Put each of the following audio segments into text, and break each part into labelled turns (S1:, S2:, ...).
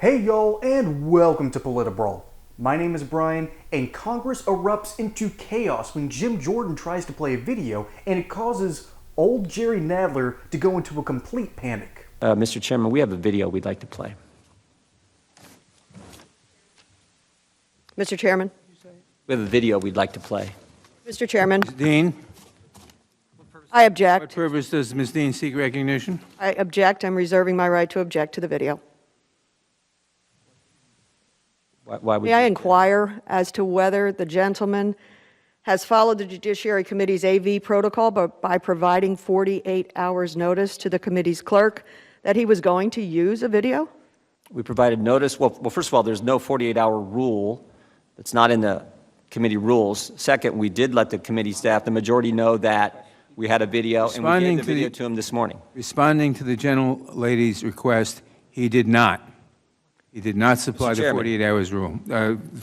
S1: Hey y'all, and welcome to PolitiBrawl. My name is Brian, and Congress erupts into chaos when Jim Jordan tries to play a video, and it causes old Jerry Nadler to go into a complete panic.
S2: Mr. Chairman, we have a video we'd like to play.
S3: Mr. Chairman.
S2: We have a video we'd like to play.
S3: Mr. Chairman.
S4: Ms. Dean,
S3: I
S4: what
S3: object.
S4: purpose does Ms. Dean seek recognition?
S3: I object. I'm reserving my right to object to the video.
S2: Why would
S3: May I
S2: you?
S3: inquire as to whether the gentleman has followed the Judiciary Committee's AV protocol by providing 48 hours notice to the committee's clerk that he was going to use a video?
S2: We provided notice. Well, first of all, there's no 48-hour rule. It's not in the committee rules. Second, we did let the committee staff, the majority, know that we had a video, and we gave the video to him this morning.
S4: Responding to the gentlelady's request, he did not. He did not supply the 48 hours rule.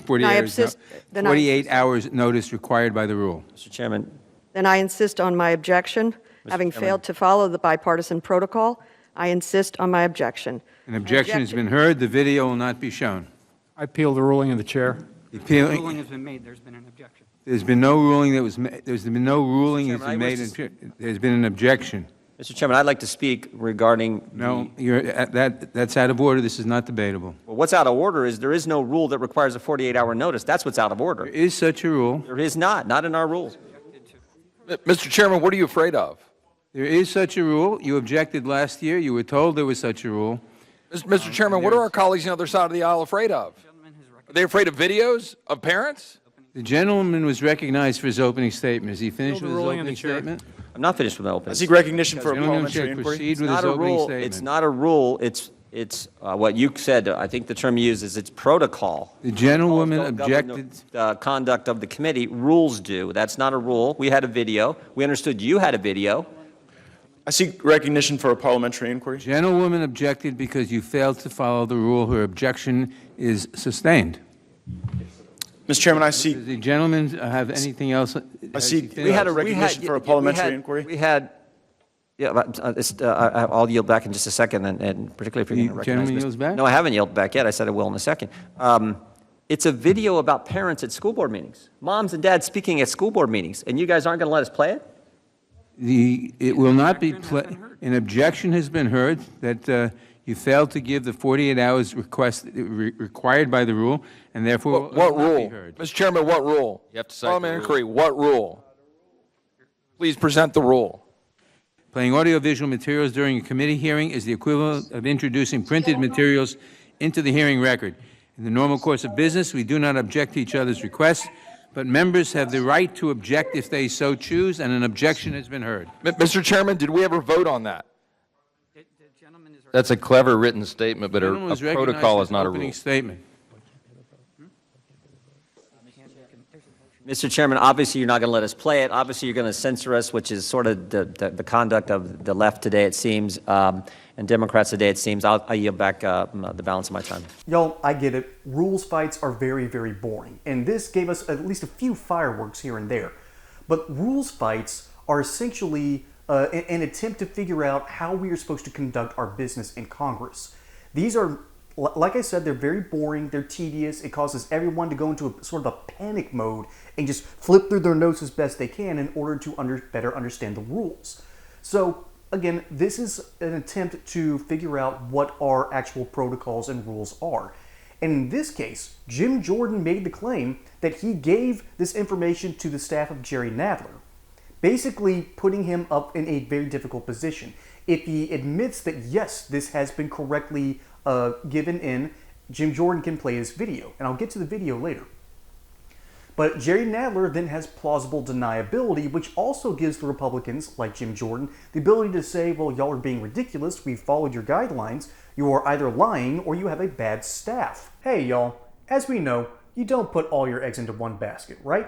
S4: 48 hours notice required by the rule.
S2: Mr. Chairman.
S3: Then I insist on my objection. Having failed to follow the bipartisan protocol, I insist on my objection.
S4: An objection has been heard. The video will not be shown.
S5: I appeal the ruling of the chair.
S6: The ruling has been made. There's been an objection.
S4: There's been no ruling that was made. There's been no ruling that's been made. There's been an objection.
S2: Mr. Chairman, I'd like to speak regarding
S4: No, that's out of order. This is not debatable.
S2: Well, what's out of order is there is no rule that requires a 48-hour notice. That's what's out of order.
S4: There is such a rule.
S2: There is not in our rules.
S7: Mr. Chairman, what are you afraid of?
S4: There is such a rule. You objected last year. You were told there was such a rule.
S7: Mr. Chairman, what are our colleagues on the other side of the aisle afraid of? Are they afraid of videos of parents?
S4: The gentleman was recognized for his opening statement. Is he finished with his
S5: ruling of
S4: opening
S5: the chair.
S4: statement?
S2: I'm not finished with my opening.
S1: I seek recognition for a
S4: Gentleman
S1: parliamentary
S4: should
S1: inquiry.
S4: proceed with
S2: Not
S4: his
S2: a
S4: opening
S2: rule.
S4: statement.
S2: It's not a rule. It's what you said. I think the term you used is it's protocol.
S4: The gentlewoman
S2: Protocols don't govern
S4: objected.
S2: the conduct of the committee. Rules do. That's not a rule. We had a video. We understood you had a video.
S1: I seek recognition for a parliamentary inquiry.
S4: Gentlewoman objected because you failed to follow the rule. Her objection is sustained.
S1: Mr. Chairman, I seek.
S4: Does the gentleman have anything else?
S1: I seek.
S2: We had a
S1: recognition for a parliamentary inquiry.
S2: We had. Yeah, I'll yield back in just a second, and particularly if you're going to
S4: The
S2: recognize
S4: gentleman
S2: Mr.
S4: yields back?
S2: No, I haven't yielded back yet. I said I will in a second. It's a video about parents at school board meetings, moms and dads speaking at school board meetings, and you guys aren't going to let us play it?
S4: It will not be played. An objection has been heard that you failed to give the 48 hours required by the rule, and therefore
S7: What
S4: will not be
S7: rule?
S4: heard.
S7: Mr. Chairman, what rule?
S6: You have to cite
S7: Parliamentary
S6: the rule.
S7: inquiry, what rule? Please present the rule.
S4: Playing audiovisual materials during a committee hearing is the equivalent of introducing printed materials into the hearing record. In the normal course of business, we do not object to each other's requests, but members have the right to object if they so choose, and an objection has been heard.
S7: Mr. Chairman, did we ever vote on that?
S6: That's a clever written statement, but
S4: The
S6: a
S4: gentleman was recognized
S6: protocol
S4: for
S6: is not a
S4: opening
S6: rule.
S4: statement.
S2: Mr. Chairman, obviously you're not going to let us play it. Obviously you're going to censor us, which is sort of the conduct of the left today, it seems, and Democrats today, it seems. I'll yield back the balance of my time.
S1: Y'all, I get it. Rules fights are very, very boring, and this gave us at least a few fireworks here and there. But rules fights are essentially an attempt to figure out how we are supposed to conduct our business in Congress. These are, like I said, they're very boring, they're tedious, it causes everyone to go into a sort of a panic mode and just flip through their notes as best they can in order to better understand the rules. So, again, this is an attempt to figure out what our actual protocols and rules are. And in this case, Jim Jordan made the claim that he gave this information to the staff of Jerry Nadler, basically putting him up in a very difficult position. If he admits that, yes, this has been correctly given in, Jim Jordan can play his video. And I'll get to the video later. But Jerry Nadler then has plausible deniability, which also gives the Republicans, like Jim Jordan, the ability to say, well, y'all are being ridiculous, we followed your guidelines, you are either lying or you have a bad staff. Hey y'all, as we know, you don't put all your eggs into one basket, right?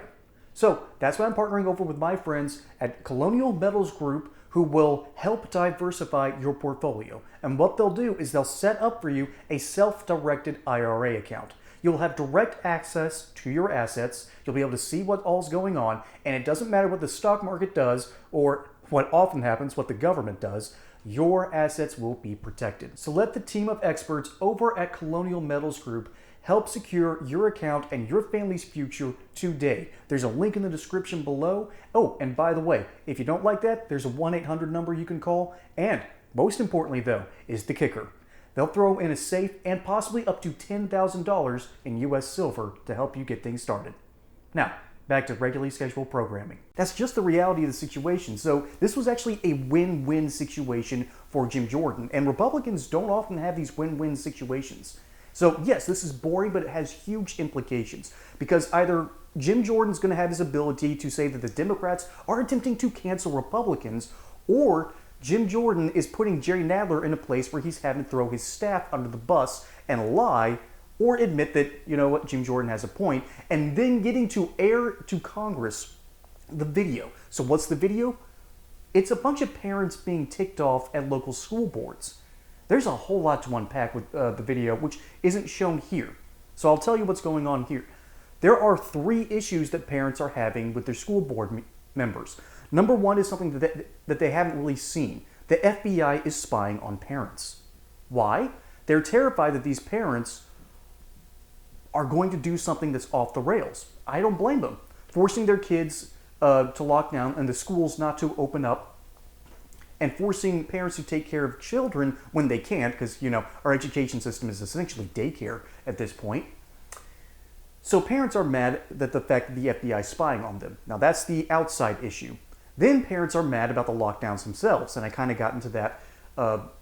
S1: So that's why I'm partnering over with my friends at Colonial Metals Group, who will help diversify your portfolio. And what they'll do is they'll set up for you a self-directed IRA account. You'll have direct access to your assets. You'll be able to see what all's going on, and it doesn't matter what the stock market does or what often happens, what the government does. your assets will be protected. So let the team of experts over at Colonial Metals Group help secure your account and your family's future today. There's a link in the description below. Oh, and by the way, if you don't like that, there's a 1-800 number you can call. And most importantly though, is the kicker. They'll throw in a safe and possibly up to $10,000 in US silver to help you get things started. Now, back to regularly scheduled programming. That's just the reality of the situation. So this was actually a win-win situation for Jim Jordan, and Republicans don't often have these win-win situations. So yes, this is boring, but it has huge implications, because either Jim Jordan's going to have his ability to say that the Democrats are attempting to cancel Republicans, or Jim Jordan is putting Jerry Nadler in a place where he's having to throw his staff under the bus and lie, or admit that, you know what, Jim Jordan has a point, and then getting to air to Congress the video. So what's the video? It's a bunch of parents being ticked off at local school boards. There's a whole lot to unpack with the video, which isn't shown here. So I'll tell you what's going on here. There are 3 issues that parents are having with their school board members. Number 1 is something that they haven't really seen. The FBI is spying on parents. Why? They're terrified that these parents are going to do something that's off the rails. I don't blame them. Forcing their kids to lock down and the schools not to open up, and forcing parents to take care of children when they can't, because, you know, our education system is essentially daycare at this point. So parents are mad at the fact that the FBI is spying on them. Now that's the outside issue. Then parents are mad about the lockdowns themselves, and I kind of got into that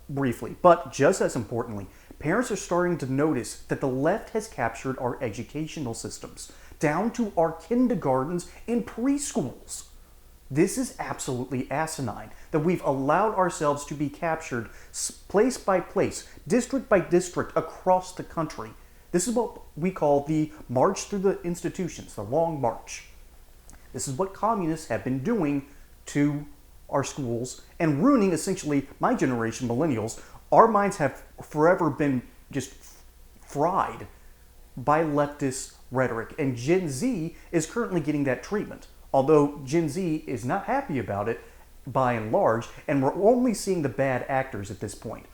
S1: briefly. But just as importantly, parents are starting to notice that the left has captured our educational systems, down to our kindergartens and preschools. This is absolutely asinine, that we've allowed ourselves to be captured place by place, district by district across the country. This is what we call the march through the institutions, the long march. This is what communists have been doing to our schools and ruining essentially my generation, millennials. Our minds have forever been just fried by leftist rhetoric, and Gen Z is currently getting that treatment. Although Gen Z is not happy about it by and large, and we're only seeing the bad actors at this point.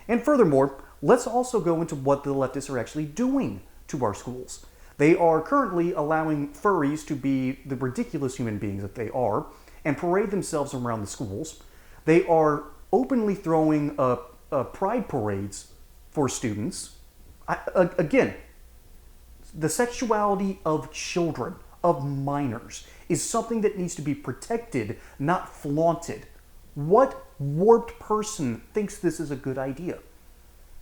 S1: And furthermore, let's also go into what the leftists are actually doing to our schools. They are currently allowing furries to be the ridiculous human beings that they are and parade themselves around the schools. They are openly throwing pride parades for students. Again, the sexuality of children, of minors, is something that needs to be protected, not flaunted. What warped person thinks this is a good idea?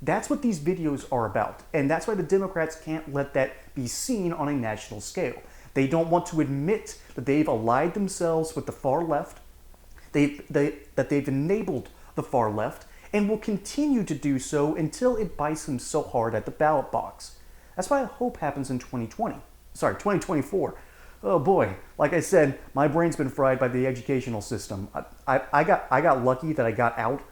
S1: That's what these videos are about, and that's why the Democrats can't let that be seen on a national scale. They don't want to admit that they've allied themselves with the far left, that they've enabled the far left, and will continue to do so until it bites them so hard at the ballot box. That's what I hope happens in 2024. Oh boy, like I said, my brain's been fried by the educational system. I got lucky that I got out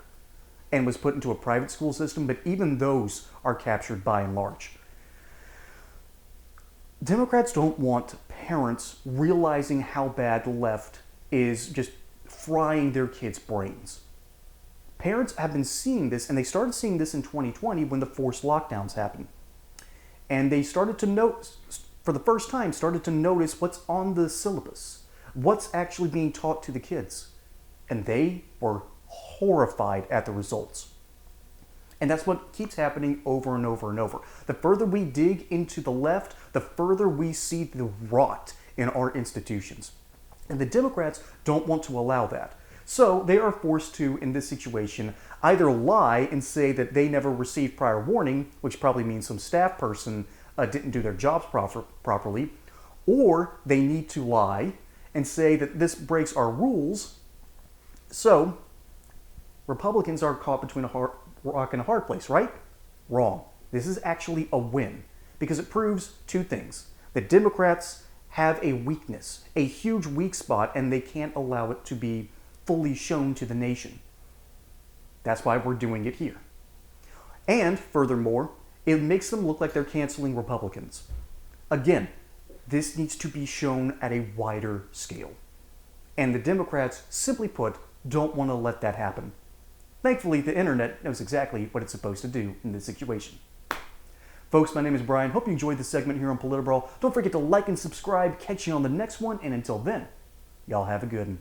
S1: and was put into a private school system, but even those are captured by and large. Democrats don't want parents realizing how bad the left is just frying their kids' brains. Parents have been seeing this, and they started seeing this in 2020 when the forced lockdowns happened. And they started to notice, for the first time, started to notice what's on the syllabus, what's actually being taught to the kids. And they were horrified at the results. And that's what keeps happening over and over and over. The further we dig into the left, the further we see the rot in our institutions. And the Democrats don't want to allow that. So they are forced to, in this situation, either lie and say that they never received prior warning, which probably means some staff person didn't do their jobs properly, or they need to lie and say that this breaks our rules. So Republicans are caught between a rock and a hard place, right? Wrong. This is actually a win, because it proves two things. That Democrats have a weakness, a huge weak spot, and they can't allow it to be fully shown to the nation. That's why we're doing it here. And furthermore, it makes them look like they're canceling Republicans. Again, this needs to be shown at a wider scale. And the Democrats, simply put, don't want to let that happen. Thankfully, the internet knows exactly what it's supposed to do in this situation. Folks, my name is Brian. Hope you enjoyed this segment here on PolitiBrawl. Don't forget to like and subscribe. Catch you on the next one, and until then, y'all have a good one.